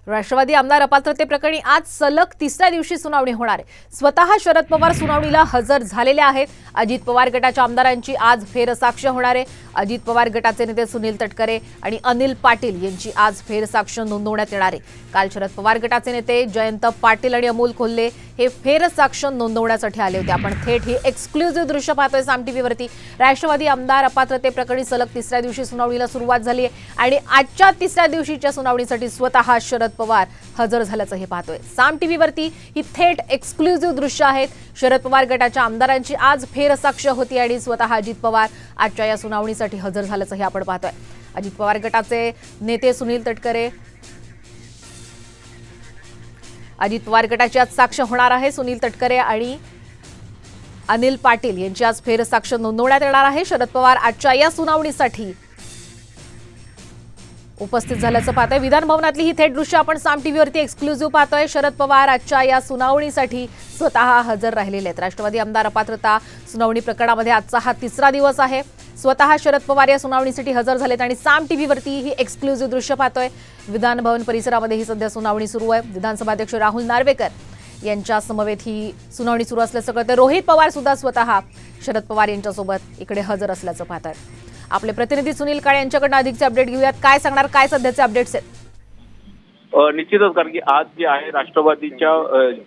राष्ट्रवादी आमदार अपात्रते प्रकरणी आज सलग तिसऱ्या दिवशी सुनावणी होणार आहे। स्वतः शरद पवार सुनावणीला हजर झालेले आहेत। अजित पवार गटाच्या आमदारांची आज फेरसाक्ष होणार आहे। अजित पवार गटाचे नेते सुनील तटकरे आणि अनिल पाटील यांची आज फेरसाक्ष नोंदवण्यात येणार आहे। काल शरद पवार गटाचे नेते जयंत पाटील आणि अमोल कोल्हे हे फेरसाक्ष नोंदवण्यासाठी आले होते। आपण थेट ही एक्सक्लुझिव्ह दृश्य पाहतोय साम टीव्हीवरती। राष्ट्रवादी आमदार अपात्रते प्रकरणी सलग तिसऱ्या दिवशी सुनावणीला सुरुवात झाली आहे आणि आजच्या तिसऱ्या दिवशीच्या सुनावणीसाठी स्वतः शरद पवार हजर झाल्याचं हे पाहतोय। साम टीव्हीवरती ही थेट एक्सक्लुझिव्ह दृश्य आहेत। शरद पवार गटाच्या आमदारांची आज फेरसाक्ष होती आणि स्वतः अजित पवार आजच्या या सुनावणीसाठी हजर झाल्याचं हे आपण पाहतोय। अजित पवार गटाचे नेते सुनील तटकरे, अजित पवार गटाची आज साक्ष होणार आहे। सुनील तटकरे आणि अनिल पाटील यांची आज फेरसाक्ष नोंदवण्यात येणार आहे। शरद पवार आजच्या या सुनावणीसाठी उपस्थित झाल्याचं पाहतोय। विधान भवनातली ही थेट दृश्य आपण साम टीव्हीवरती एक्सक्लुझिव्ह पाहतोय। शरद पवार आजच्या या सुनावणीसाठी स्वतः हजर राहिलेले आहेत। राष्ट्रवादी आमदार अपात्रता सुनावणी प्रकरणामध्ये आजचा हा तिसरा दिवस आहे। स्वतः शरद पवार या सुनावणीसाठी हजर झालेत आणि साम टीव्हीवरती ही एक्सक्लुझिव्ह दृश्य पाहतोय। विधान भवन परिसरामध्ये ही सध्या सुनावणी सुरू आहे। विधानसभा अध्यक्ष राहुल नार्वेकर यांच्या समवेत ही सुनावणी सुरू असल्याचं कळतं। रोहित पवार सुद्धा स्वतः शरद पवार यांच्यासोबत इकडे हजर असल्याचं पाहताय। आपले प्रतिनिधी सुनील काळे यांच्याकडून अधिकचे अपडेट घेऊयात। काय सांगणार, काय सध्याचे अपडेट्स आहेत? निश्चितच, कारण की आज जे आहे राष्ट्रवादीच्या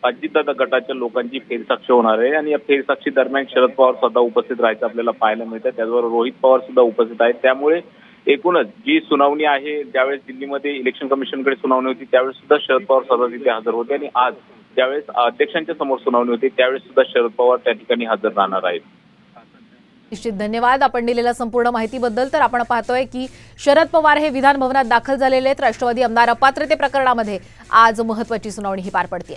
अजितदादा गटाच्या लोकांची फेरसाक्ष होणार आहे आणि या फेरसाक्षी दरम्यान शरद पवार स्वतः उपस्थित राहायचं आपल्याला पाहायला मिळतं। त्याचबरोबर रोहित पवार सुद्धा उपस्थित आहेत। त्यामुळे एकूणच जी सुनावणी आहे, ज्यावेळेस दिल्लीमध्ये इलेक्शन कमिशनकडे सुनावणी होती त्यावेळेस सुद्धा शरद पवार स्वतः तिथे हजर होते आणि आज ज्यावेळेस अध्यक्षांच्या समोर सुनावणी होती त्यावेळेस सुद्धा शरद पवार त्या ठिकाणी हजर राहणार आहेत। निश्चित धन्यवाद आपण दिलेल्या संपूर्ण माहितीबद्दल। तर आपण पाहतोय की शरद पवार हे विधान भवनात दाखल झालेले आहेत। राष्ट्रवादी आमदार अपात्रते प्रकरणामध्ये आज महत्त्वाची सुनावणी ही पार पडते।